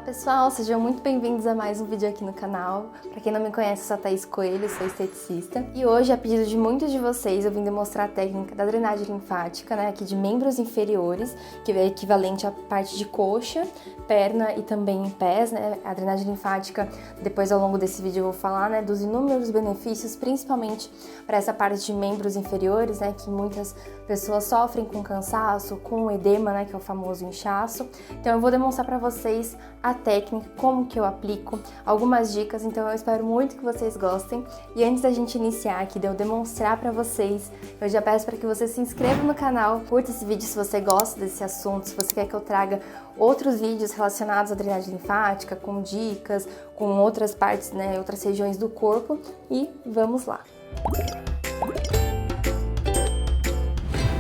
Pessoal, sejam muito bem-vindos a mais um vídeo aqui no canal. Pra quem não me conhece, eu sou a Thaís Coelho, sou esteticista. E hoje, a pedido de muitos de vocês, eu vim demonstrar a técnica da drenagem linfática, né, aqui de membros inferiores, que é equivalente à parte de coxa, perna e também em pés, né. A drenagem linfática, depois ao longo desse vídeo eu vou falar, né, dos inúmeros benefícios, principalmente para essa parte de membros inferiores, né, que muitas pessoas sofrem com cansaço, com edema, né, que é o famoso inchaço. Então eu vou demonstrar para vocês a técnica, como que eu aplico, algumas dicas, então eu espero muito que vocês gostem. E antes da gente iniciar aqui, de eu demonstrar para vocês, eu já peço para que você se inscreva no canal, curta esse vídeo se você gosta desse assunto, se você quer que eu traga outros vídeos relacionados à drenagem linfática, com dicas, com outras partes, né, outras regiões do corpo, e vamos lá!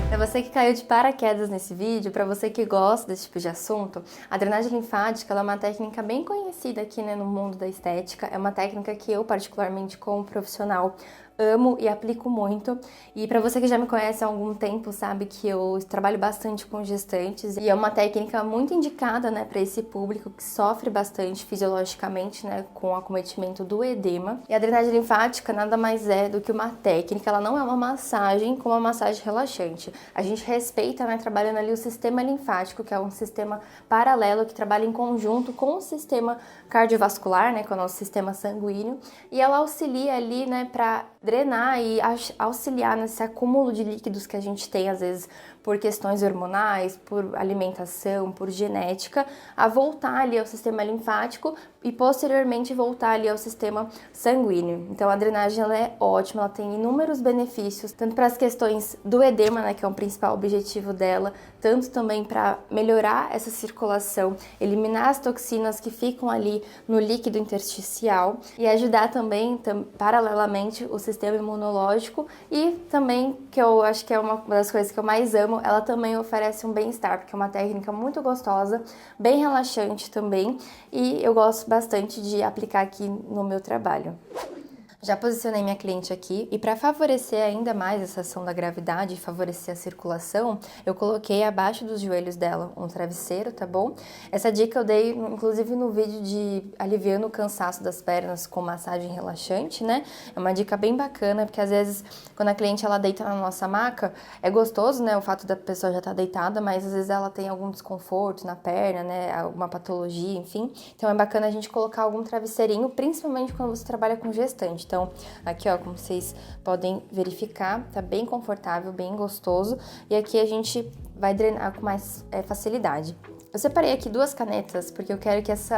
Para você que caiu de paraquedas nesse vídeo, para você que gosta desse tipo de assunto, a drenagem linfática ela é uma técnica bem conhecida aqui, né, no mundo da estética. É uma técnica que eu, particularmente como profissional, amo e aplico muito. E para você que já me conhece há algum tempo, sabe que eu trabalho bastante com gestantes e é uma técnica muito indicada, né, para esse público que sofre bastante fisiologicamente, né, com o acometimento do edema. E a drenagem linfática nada mais é do que uma técnica, ela não é uma massagem como uma massagem relaxante. A gente respeita, né, trabalhando ali o sistema linfático, que é um sistema paralelo que trabalha em conjunto com o sistema cardiovascular, né, com o nosso sistema sanguíneo, e ela auxilia ali, né, para drenar e auxiliar nesse acúmulo de líquidos que a gente tem, às vezes, por questões hormonais, por alimentação, por genética, a voltar ali ao sistema linfático e posteriormente voltar ali ao sistema sanguíneo. Então a drenagem ela é ótima, ela tem inúmeros benefícios, tanto para as questões do edema, né, que é o principal objetivo dela, tanto também para melhorar essa circulação, eliminar as toxinas que ficam ali no líquido intersticial e ajudar também, paralelamente, o sistema imunológico e também, que eu acho que é uma das coisas que eu mais amo, ela também oferece um bem-estar, porque é uma técnica muito gostosa, bem relaxante também, e eu gosto bastante de aplicar aqui no meu trabalho. Já posicionei minha cliente aqui e para favorecer ainda mais essa ação da gravidade e favorecer a circulação, eu coloquei abaixo dos joelhos dela um travesseiro, tá bom? Essa dica eu dei inclusive no vídeo de aliviando o cansaço das pernas com massagem relaxante, né? É uma dica bem bacana, porque às vezes quando a cliente ela deita na nossa maca, é gostoso, né, o fato da pessoa já estar deitada, mas às vezes ela tem algum desconforto na perna, né, alguma patologia, enfim. Então é bacana a gente colocar algum travesseirinho, principalmente quando você trabalha com gestante. Então, aqui ó, como vocês podem verificar, tá bem confortável, bem gostoso. E aqui a gente vai drenar com mais facilidade. Eu separei aqui duas canetas, porque eu quero que esse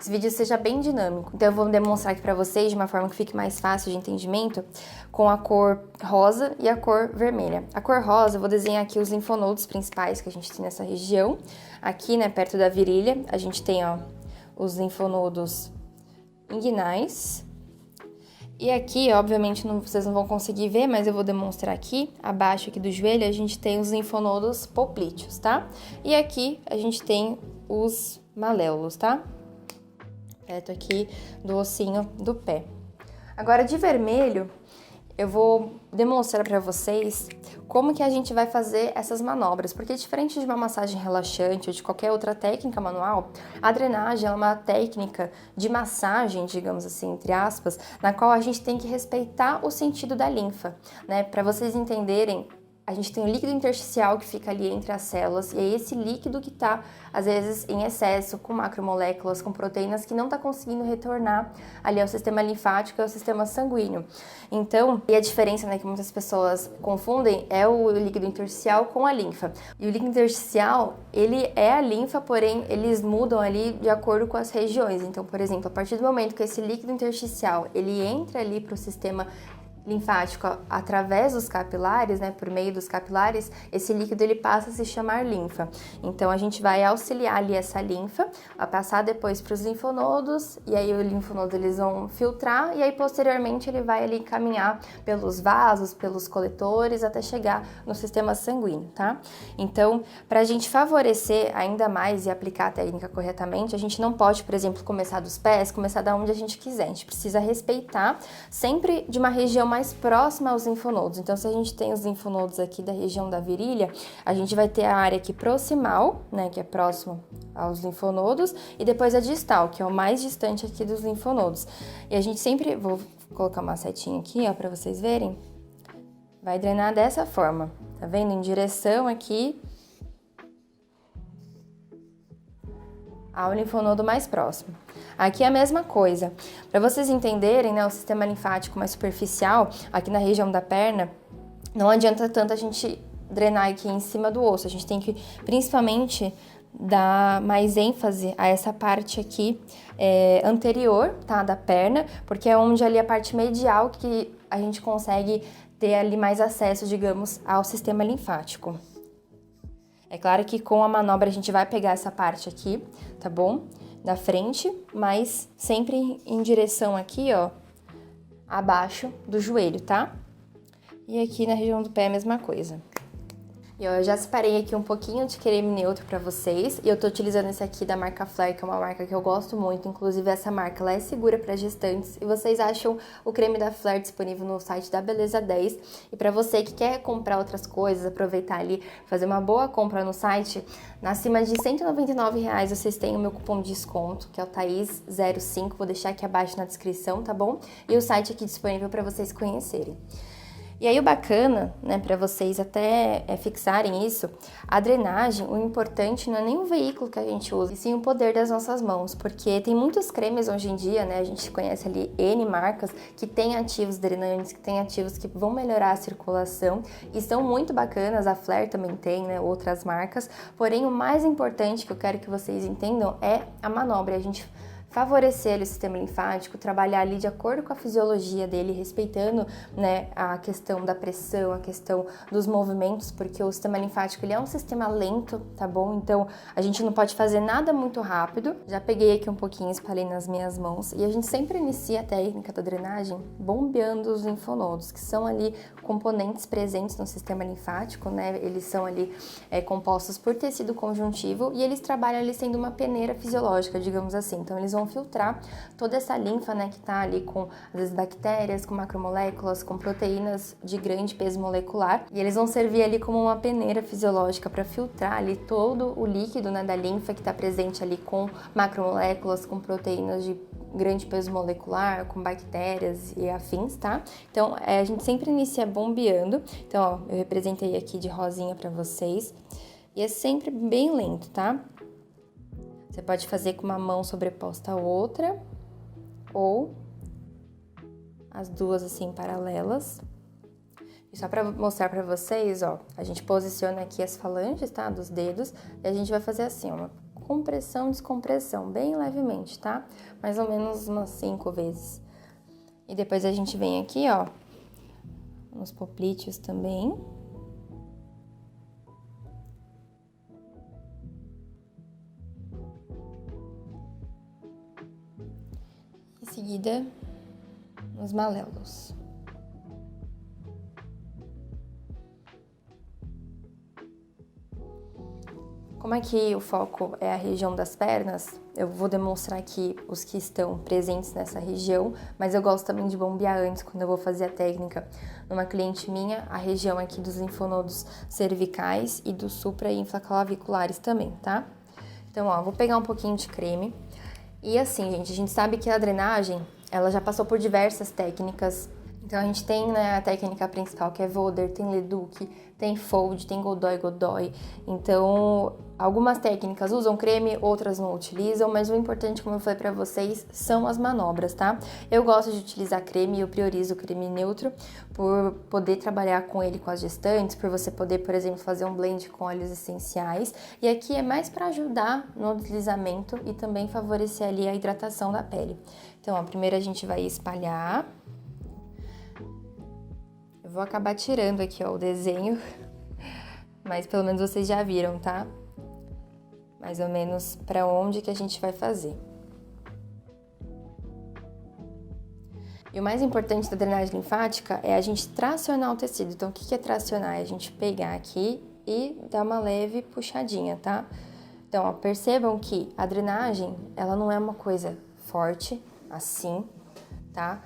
vídeo seja bem dinâmico. Então eu vou demonstrar aqui pra vocês de uma forma que fique mais fácil de entendimento, com a cor rosa e a cor vermelha. A cor rosa, eu vou desenhar aqui os linfonodos principais que a gente tem nessa região. Aqui, né, perto da virilha, a gente tem, ó, os linfonodos inguinais. E aqui, obviamente, vocês não vão conseguir ver, mas eu vou demonstrar aqui, abaixo aqui do joelho, a gente tem os linfonodos poplíteos, tá? E aqui a gente tem os maléolos, tá? Perto aqui do ossinho do pé. Agora, de vermelho, eu vou demonstrar para vocês como que a gente vai fazer essas manobras, porque diferente de uma massagem relaxante ou de qualquer outra técnica manual, a drenagem é uma técnica de massagem, digamos assim, entre aspas, na qual a gente tem que respeitar o sentido da linfa, né? Para vocês entenderem, a gente tem o líquido intersticial que fica ali entre as células e é esse líquido que está, às vezes, em excesso, com macromoléculas, com proteínas que não está conseguindo retornar ali ao sistema linfático e ao sistema sanguíneo. Então, e a diferença, né, que muitas pessoas confundem é o líquido intersticial com a linfa. E o líquido intersticial, ele é a linfa, porém, eles mudam ali de acordo com as regiões. Então, por exemplo, a partir do momento que esse líquido intersticial, ele entra ali para o sistema linfático através dos capilares, né, por meio dos capilares, esse líquido ele passa a se chamar linfa. Então a gente vai auxiliar ali essa linfa a passar depois para os linfonodos e aí o linfonodo eles vão filtrar e aí posteriormente ele vai ali caminhar pelos vasos, pelos coletores até chegar no sistema sanguíneo, tá? Então, para a gente favorecer ainda mais e aplicar a técnica corretamente, a gente não pode, por exemplo, começar dos pés, começar da onde a gente quiser. A gente precisa respeitar sempre de uma região mais próxima aos linfonodos. Então, se a gente tem os linfonodos aqui da região da virilha, a gente vai ter a área aqui proximal, né, que é próximo aos linfonodos, e depois a distal, que é o mais distante aqui dos linfonodos. E a gente sempre, vou colocar uma setinha aqui, ó, pra vocês verem, vai drenar dessa forma, tá vendo? Em direção aqui ao linfonodo mais próximo. Aqui é a mesma coisa. Para vocês entenderem, né, o sistema linfático mais superficial, aqui na região da perna, não adianta tanto a gente drenar aqui em cima do osso. A gente tem que, principalmente, dar mais ênfase a essa parte aqui anterior, tá, da perna, porque é onde ali a parte medial que a gente consegue ter ali mais acesso, digamos, ao sistema linfático. É claro que com a manobra a gente vai pegar essa parte aqui, tá bom? Da frente, mas sempre em direção aqui, ó, abaixo do joelho, tá? E aqui na região do pé a mesma coisa. E ó, eu já separei aqui um pouquinho de creme neutro pra vocês, e eu tô utilizando esse aqui da marca Flare, que é uma marca que eu gosto muito, inclusive essa marca, ela é segura para gestantes, e vocês acham o creme da Flare disponível no site da Beleza 10, e pra você que quer comprar outras coisas, aproveitar ali, fazer uma boa compra no site, acima de R$199 vocês têm o meu cupom de desconto, que é o Thaís05, vou deixar aqui abaixo na descrição, tá bom? E o site aqui disponível para vocês conhecerem. E aí o bacana, né, para vocês até fixarem isso, a drenagem, o importante não é nem o veículo que a gente usa, e sim o poder das nossas mãos, porque tem muitos cremes hoje em dia, né, a gente conhece ali N marcas que tem ativos drenantes, que tem ativos que vão melhorar a circulação e são muito bacanas, a Flare também tem, né, outras marcas, porém o mais importante que eu quero que vocês entendam é a manobra, a gente favorecer ali o sistema linfático, trabalhar ali de acordo com a fisiologia dele, respeitando, né, a questão da pressão, a questão dos movimentos, porque o sistema linfático ele é um sistema lento, tá bom? Então a gente não pode fazer nada muito rápido. Já peguei aqui um pouquinho, espalhei nas minhas mãos e a gente sempre inicia a técnica da drenagem bombeando os linfonodos, que são ali componentes presentes no sistema linfático, né? Eles são ali compostos por tecido conjuntivo e eles trabalham ali sendo uma peneira fisiológica, digamos assim. Então eles vão filtrar toda essa linfa, né, que tá ali com, às vezes, bactérias, com macromoléculas, com proteínas de grande peso molecular, e eles vão servir ali como uma peneira fisiológica para filtrar ali todo o líquido, né, da linfa que tá presente ali com macromoléculas, com proteínas de grande peso molecular, com bactérias e afins, tá? Então, a gente sempre inicia bombeando. Então, ó, eu representei aqui de rosinha para vocês, e é sempre bem lento, tá? Você pode fazer com uma mão sobreposta à outra, ou as duas assim paralelas. E só para mostrar para vocês, ó, a gente posiciona aqui as falanges, tá, dos dedos, e a gente vai fazer assim, ó, uma compressão, descompressão, bem levemente, tá? Mais ou menos umas 5 vezes. E depois a gente vem aqui, ó, nos poplíteos também. Em seguida, nos maléolos. Como aqui o foco é a região das pernas, eu vou demonstrar aqui os que estão presentes nessa região, mas eu gosto também de bombear antes, quando eu vou fazer a técnica numa cliente minha, a região aqui dos linfonodos cervicais e dos supra e infraclaviculares também, tá? Então, ó, vou pegar um pouquinho de creme. E assim, gente, a gente sabe que a drenagem, ela já passou por diversas técnicas. Então, a gente tem, né, a técnica principal, que é Voder, tem Leduc, tem Fold, tem Godoy. Então, algumas técnicas usam creme, outras não utilizam, mas o importante, como eu falei pra vocês, são as manobras, tá? Eu gosto de utilizar creme, eu priorizo o creme neutro, por poder trabalhar com ele com as gestantes, por você poder, por exemplo, fazer um blend com óleos essenciais. E aqui é mais para ajudar no deslizamento e também favorecer ali a hidratação da pele. Então, ó, primeiro a gente vai espalhar. Eu vou acabar tirando aqui, ó, o desenho, mas pelo menos vocês já viram, tá? Mais ou menos para onde que a gente vai fazer. E o mais importante da drenagem linfática é a gente tracionar o tecido. Então, o que é tracionar? É a gente pegar aqui e dar uma leve puxadinha, tá? Então, ó, percebam que a drenagem, ela não é uma coisa forte, assim, tá?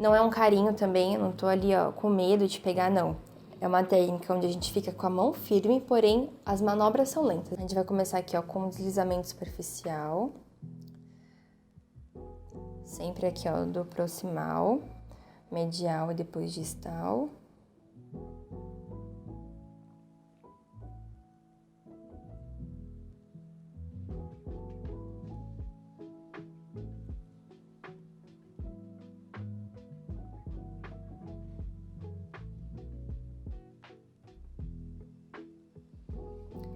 Não é um carinho também, eu não tô ali, ó, com medo de pegar, não. É uma técnica onde a gente fica com a mão firme, porém as manobras são lentas. A gente vai começar aqui, ó, com um deslizamento superficial. Sempre aqui, ó, do proximal, medial e depois distal.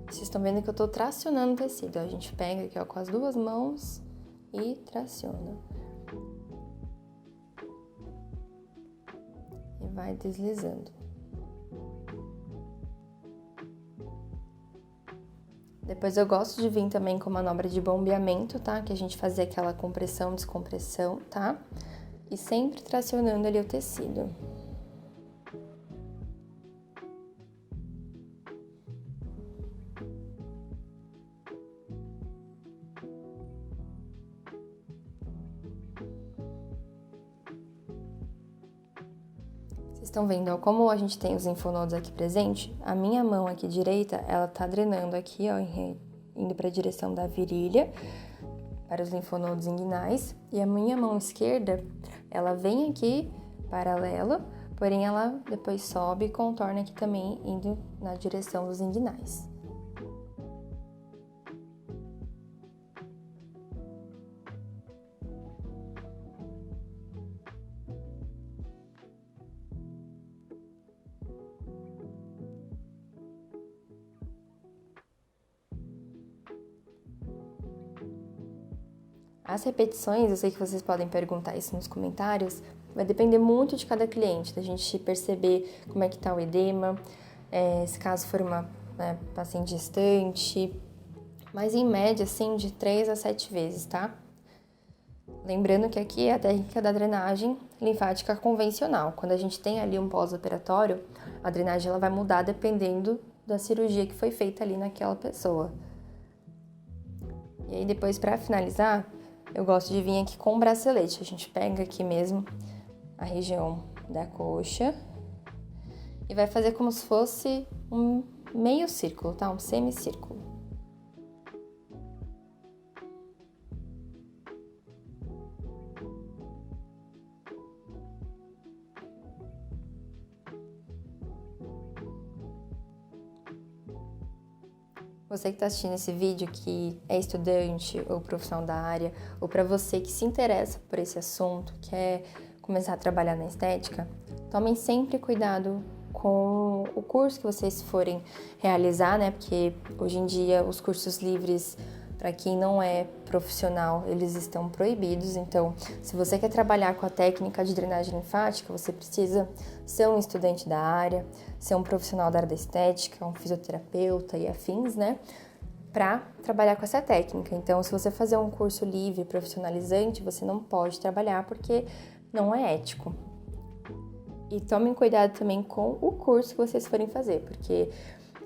Vocês estão vendo que eu tô tracionando o tecido. A gente pega aqui, ó, com as duas mãos e traciona. E vai deslizando. Depois eu gosto de vir também com manobra de bombeamento, tá? Que a gente fazia aquela compressão, descompressão, tá? E sempre tracionando ali o tecido. Estão vendo, ó, como a gente tem os linfonodos aqui presente, a minha mão aqui direita, ela tá drenando aqui, ó, indo para a direção da virilha, para os linfonodos inguinais, e a minha mão esquerda, ela vem aqui paralelo, porém ela depois sobe e contorna aqui também, indo na direção dos inguinais. As repetições, eu sei que vocês podem perguntar isso nos comentários, vai depender muito de cada cliente, da gente perceber como é que tá o edema, se caso for uma paciente gestante, mas em média, assim, de 3 a 7 vezes, tá? Lembrando que aqui é a técnica da drenagem linfática convencional. Quando a gente tem ali um pós-operatório, a drenagem ela vai mudar dependendo da cirurgia que foi feita ali naquela pessoa. E aí depois, para finalizar, eu gosto de vir aqui com o bracelete. A gente pega aqui mesmo a região da coxa e vai fazer como se fosse um meio círculo, tá? Um semicírculo. Você que está assistindo esse vídeo, que é estudante ou profissional da área, ou para você que se interessa por esse assunto, quer começar a trabalhar na estética, tomem sempre cuidado com o curso que vocês forem realizar, né? Porque hoje em dia os cursos livres, para quem não é profissional, eles estão proibidos. Então, se você quer trabalhar com a técnica de drenagem linfática, você precisa ser um estudante da área, ser um profissional da área da estética, um fisioterapeuta e afins, né? Para trabalhar com essa técnica. Então, se você fazer um curso livre, profissionalizante, você não pode trabalhar porque não é ético. E tomem cuidado também com o curso que vocês forem fazer, porque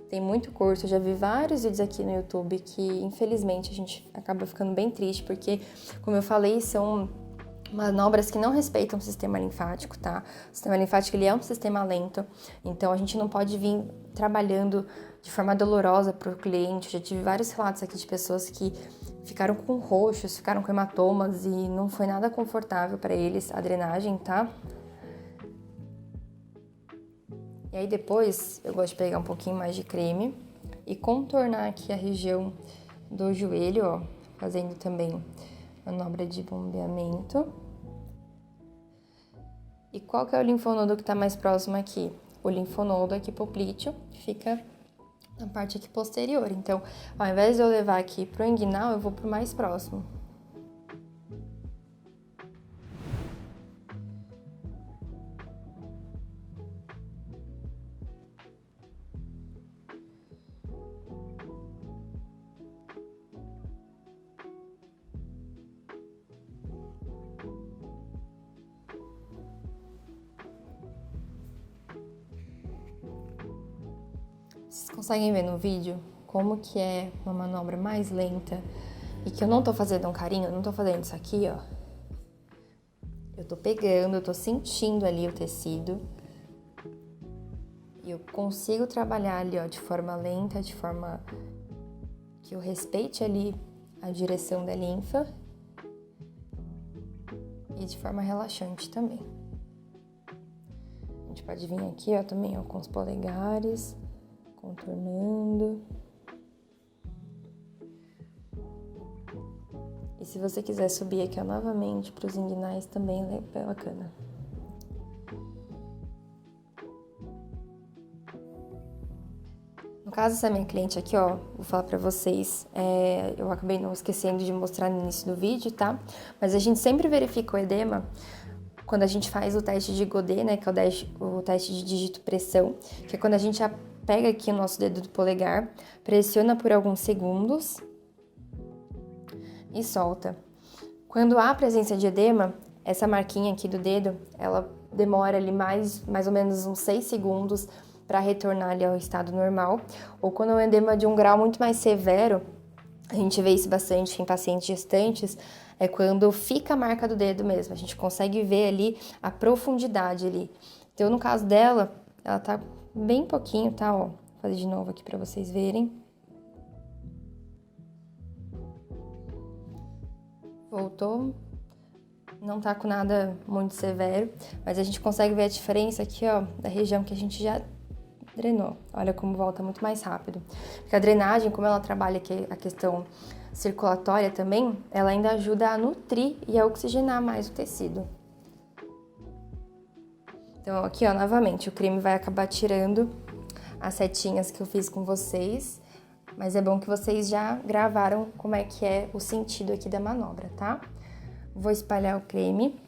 tem muito curso, eu já vi vários vídeos aqui no YouTube que, infelizmente, a gente acaba ficando bem triste, porque, como eu falei, são manobras que não respeitam o sistema linfático, tá? O sistema linfático, ele é um sistema lento, então a gente não pode vir trabalhando de forma dolorosa para o cliente. Eu já tive vários relatos aqui de pessoas que ficaram com roxos, ficaram com hematomas e não foi nada confortável para eles a drenagem, tá? E aí depois eu gosto de pegar um pouquinho mais de creme e contornar aqui a região do joelho, ó, fazendo também manobra de bombeamento. E qual que é o linfonodo que tá mais próximo aqui? O linfonodo aqui poplíteo, que fica na parte aqui posterior. Então, ao invés de eu levar aqui pro inguinal, eu vou pro mais próximo. Vocês conseguem ver no vídeo como que é uma manobra mais lenta e que eu não tô fazendo um carinho, eu não tô fazendo isso aqui, ó. Eu tô pegando, eu tô sentindo ali o tecido. E eu consigo trabalhar ali, ó, de forma lenta, de forma que eu respeite ali a direção da linfa. E de forma relaxante também. A gente pode vir aqui, ó, também, ó, com os polegares, contornando. E se você quiser subir aqui, ó, novamente para os inguinais, também é bacana. No caso dessa minha cliente aqui, ó, vou falar pra vocês, eu acabei não esquecendo de mostrar no início do vídeo, tá? Mas a gente sempre verifica o edema quando a gente faz o teste de Godet, né, que é o teste de dígito-pressão, que é quando a gente pega aqui o nosso dedo do polegar, pressiona por alguns segundos e solta. Quando há presença de edema, essa marquinha aqui do dedo, ela demora ali mais ou menos uns 6 segundos para retornar ali ao estado normal. Ou quando é um edema de um grau muito mais severo, a gente vê isso bastante em pacientes gestantes, é quando fica a marca do dedo mesmo. A gente consegue ver ali a profundidade ali. Então, no caso dela, ela tá bem pouquinho, tá? Ó, vou fazer de novo aqui para vocês verem. Voltou. Não tá com nada muito severo, mas a gente consegue ver a diferença aqui, ó, da região que a gente já drenou. Olha como volta muito mais rápido. Porque a drenagem, como ela trabalha aqui a questão circulatória também, ela ainda ajuda a nutrir e a oxigenar mais o tecido. Então, aqui, ó, novamente, o creme vai acabar tirando as setinhas que eu fiz com vocês, mas é bom que vocês já gravaram como é que é o sentido aqui da manobra, tá? Vou espalhar o creme.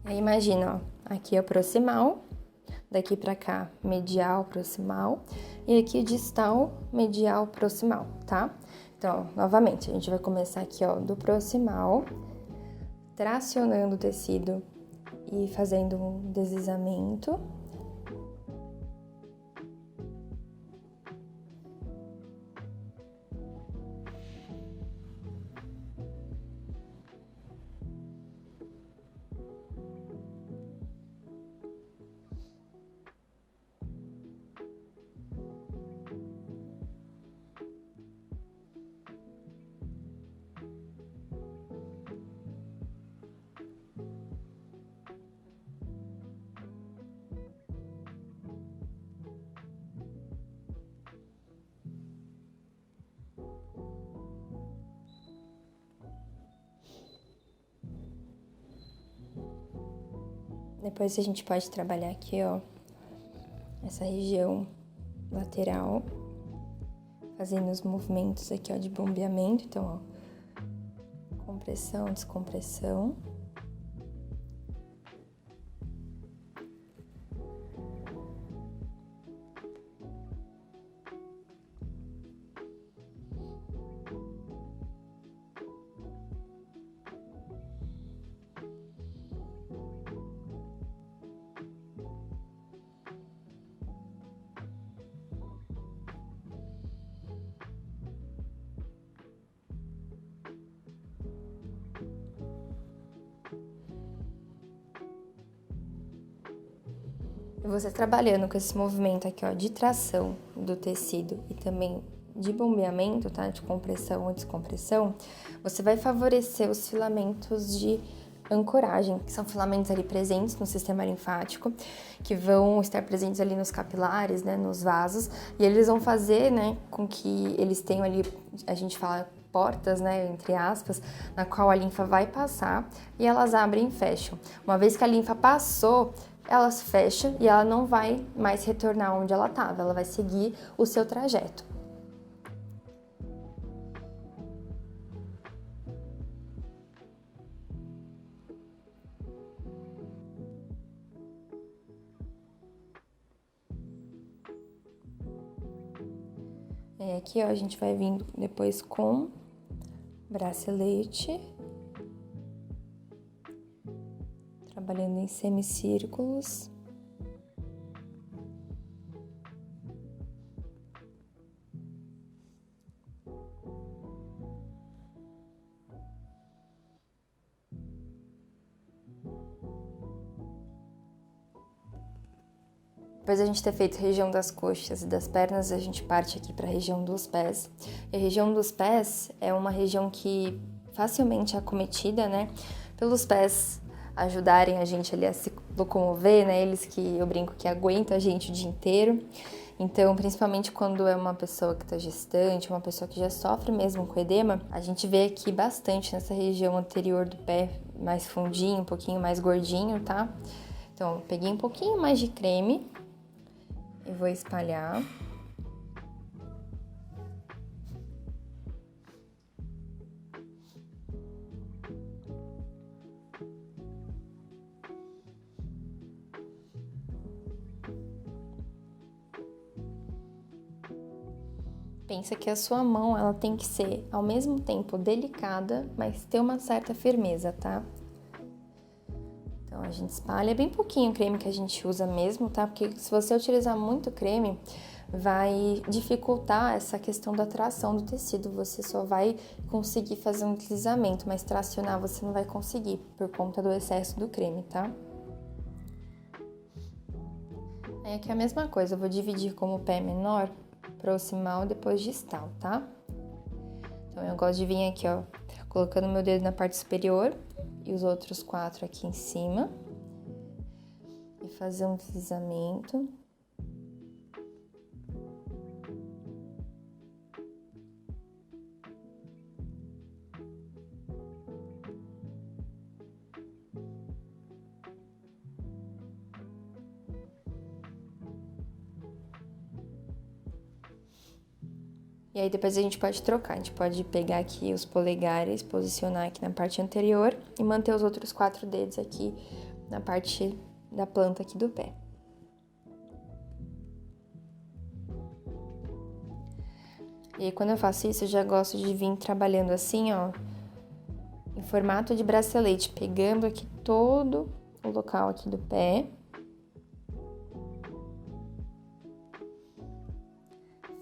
Aí imagina, ó, aqui é o proximal, daqui pra cá, medial, proximal, e aqui distal, medial, proximal, tá? Então, ó, novamente, a gente vai começar aqui, ó, do proximal, tracionando o tecido e fazendo um deslizamento. Depois a gente pode trabalhar aqui, ó, essa região lateral, fazendo os movimentos aqui, ó, de bombeamento. Então, ó, compressão, descompressão. E você trabalhando com esse movimento aqui, ó, de tração do tecido e também de bombeamento, tá? De compressão ou descompressão, você vai favorecer os filamentos de ancoragem, que são filamentos ali presentes no sistema linfático, que vão estar presentes ali nos capilares, né, nos vasos, e eles vão fazer, né, com que eles tenham ali, a gente fala portas, né, entre aspas, na qual a linfa vai passar e elas abrem e fecham. Uma vez que a linfa passou, elas fecham e ela não vai mais retornar onde ela estava, ela vai seguir o seu trajeto. Aqui, ó, a gente vai vindo depois com bracelete, trabalhando em semicírculos. Depois de a gente ter feito a região das coxas e das pernas, a gente parte aqui para a região dos pés. E a região dos pés é uma região que facilmente é acometida, né? Pelos pés ajudarem a gente ali a se locomover, né? Eles que eu brinco que aguentam a gente o dia inteiro. Então, principalmente quando é uma pessoa que está gestante, uma pessoa que já sofre mesmo com edema, a gente vê aqui bastante nessa região anterior do pé, mais fundinho, um pouquinho mais gordinho, tá? Então, peguei um pouquinho mais de creme e vou espalhar. Pensa que a sua mão, ela tem que ser ao mesmo tempo delicada, mas ter uma certa firmeza, tá? Então a gente espalha bem pouquinho o creme que a gente usa mesmo, tá? Porque se você utilizar muito creme, vai dificultar essa questão da tração do tecido. Você só vai conseguir fazer um deslizamento, mas tracionar você não vai conseguir por conta do excesso do creme, tá? Aí aqui é a mesma coisa, eu vou dividir como o pé menor, proximal e depois distal, tá? Então eu gosto de vir aqui, ó, colocando meu dedo na parte superior e os outros 4 aqui em cima e fazer um deslizamento. E aí depois a gente pode trocar, a gente pode pegar aqui os polegares, posicionar aqui na parte anterior e manter os outros 4 dedos aqui na parte da planta aqui do pé. E aí quando eu faço isso, eu já gosto de vir trabalhando assim, ó, em formato de bracelete, pegando aqui todo o local aqui do pé.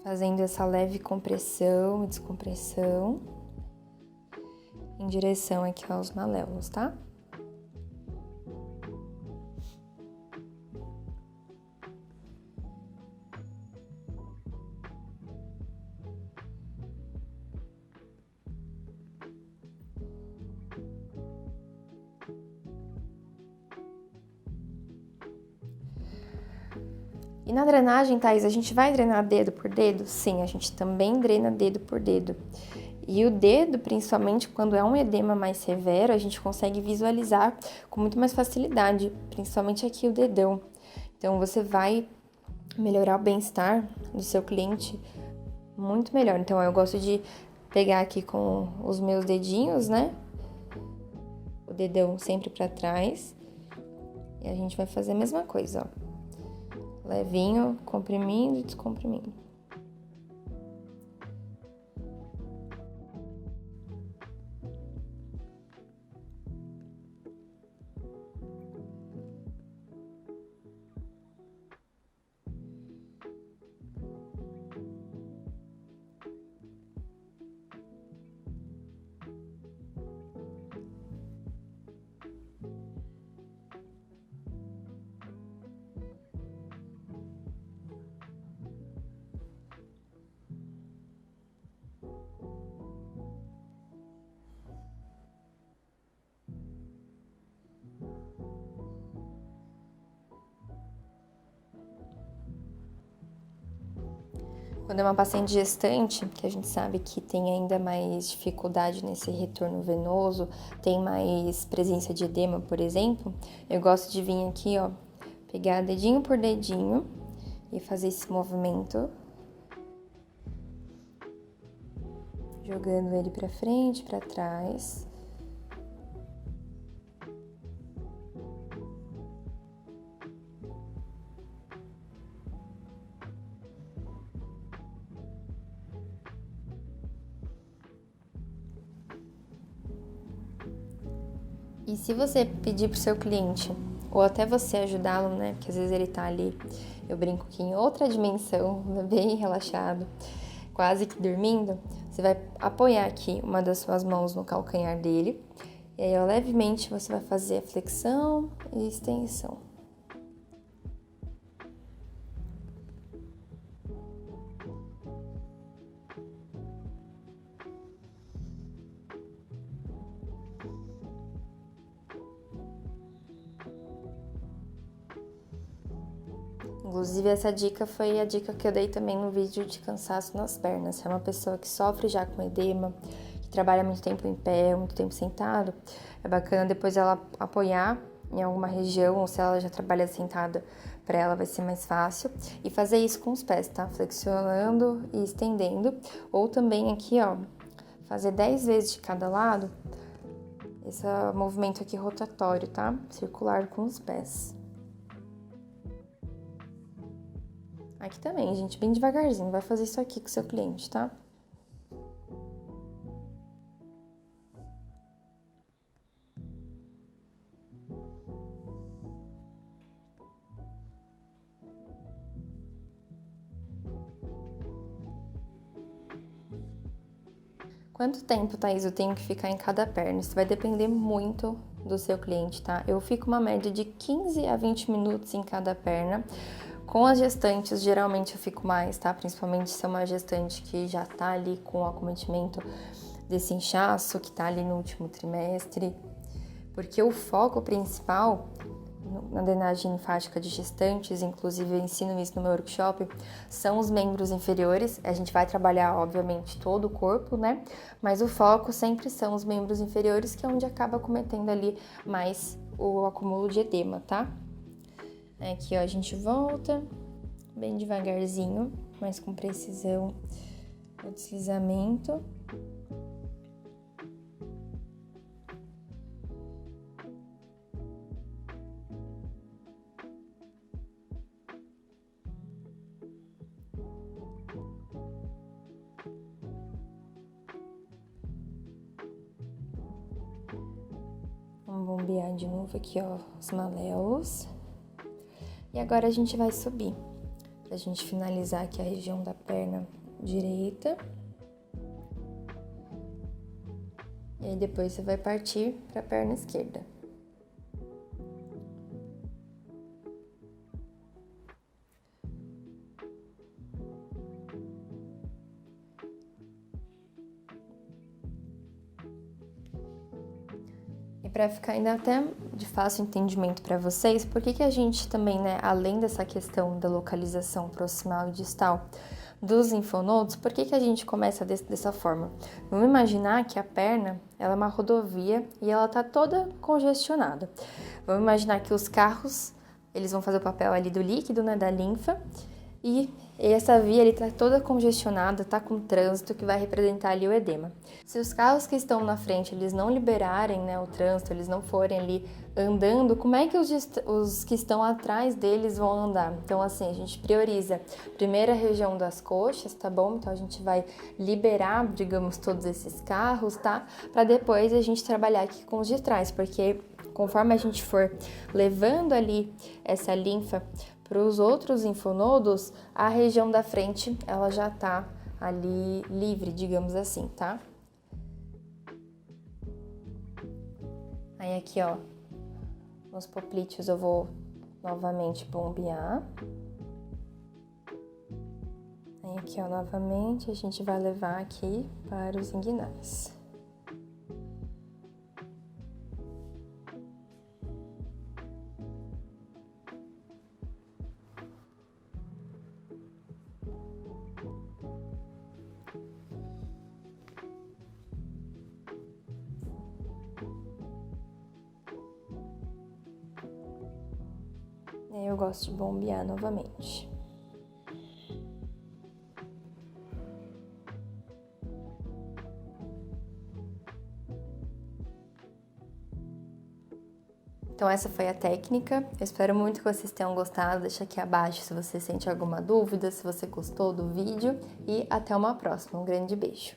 Fazendo essa leve compressão e descompressão em direção aqui aos maléolos, tá? E na drenagem, Thaís, a gente vai drenar dedo por dedo? Sim, a gente também drena dedo por dedo. E o dedo, principalmente quando é um edema mais severo, a gente consegue visualizar com muito mais facilidade, principalmente aqui o dedão. Então, você vai melhorar o bem-estar do seu cliente muito melhor. Então, eu gosto de pegar aqui com os meus dedinhos, né? O dedão sempre pra trás. E a gente vai fazer a mesma coisa, ó. Levinho, comprimindo e descomprimindo. Quando é uma paciente gestante, que a gente sabe que tem ainda mais dificuldade nesse retorno venoso, tem mais presença de edema, por exemplo, eu gosto de vir aqui, ó, pegar dedinho por dedinho e fazer esse movimento, jogando ele pra frente, pra trás. E se você pedir pro seu cliente, ou até você ajudá-lo, né? Porque às vezes ele tá ali, eu brinco que em outra dimensão, bem relaxado, quase que dormindo, você vai apoiar aqui uma das suas mãos no calcanhar dele. E aí, ó, levemente você vai fazer a flexão e extensão. Inclusive, essa dica foi a dica que eu dei também no vídeo de cansaço nas pernas. Se é uma pessoa que sofre já com edema, que trabalha muito tempo em pé, muito tempo sentado, é bacana depois ela apoiar em alguma região, ou se ela já trabalha sentada, para ela vai ser mais fácil. E fazer isso com os pés, tá? Flexionando e estendendo. Ou também aqui, ó, fazer 10 vezes de cada lado, esse movimento aqui rotatório, tá? Circular com os pés. Aqui também, gente, bem devagarzinho, vai fazer isso aqui com o seu cliente, tá? Quanto tempo, Thaís, eu tenho que ficar em cada perna? Isso vai depender muito do seu cliente, tá? Eu fico uma média de 15 a 20 minutos em cada perna. Com as gestantes, geralmente eu fico mais, tá? Principalmente se é uma gestante que já tá ali com o acometimento desse inchaço, que tá ali no último trimestre. Porque o foco principal na drenagem linfática de gestantes, inclusive eu ensino isso no meu workshop, são os membros inferiores. A gente vai trabalhar, obviamente, todo o corpo, né? Mas o foco sempre são os membros inferiores, que é onde acaba cometendo ali mais o acúmulo de edema, tá? Aqui, ó, a gente volta bem devagarzinho, mas com precisão o deslizamento. Vamos bombear de novo aqui, ó, os maléolos. E agora a gente vai subir, pra gente finalizar aqui a região da perna direita. E aí depois você vai partir pra perna esquerda. E para ficar ainda até de fácil entendimento para vocês, por que a gente também, né, além dessa questão da localização proximal e distal dos linfonodos, por que a gente começa dessa forma? Vamos imaginar que a perna, ela é uma rodovia e ela tá toda congestionada. Vamos imaginar que os carros, eles vão fazer o papel ali do líquido, né, da linfa, e essa via ali tá toda congestionada, tá com trânsito, que vai representar ali o edema. Se os carros que estão na frente, eles não liberarem, né, o trânsito, eles não forem ali andando, como é que os que estão atrás deles vão andar? Então, assim, a gente prioriza primeiro a região das coxas, tá bom? Então, a gente vai liberar, digamos, todos esses carros, tá? Para depois a gente trabalhar aqui com os de trás, porque conforme a gente for levando ali essa linfa para os outros linfonodos, a região da frente, ela já tá ali livre, digamos assim, tá? Aí aqui, ó, nos poplíteos eu vou novamente bombear. Aí aqui, ó, novamente a gente vai levar aqui para os inguinais. Eu gosto de bombear novamente. Então essa foi a técnica, eu espero muito que vocês tenham gostado, deixa aqui abaixo se você sente alguma dúvida, se você gostou do vídeo e até uma próxima, um grande beijo!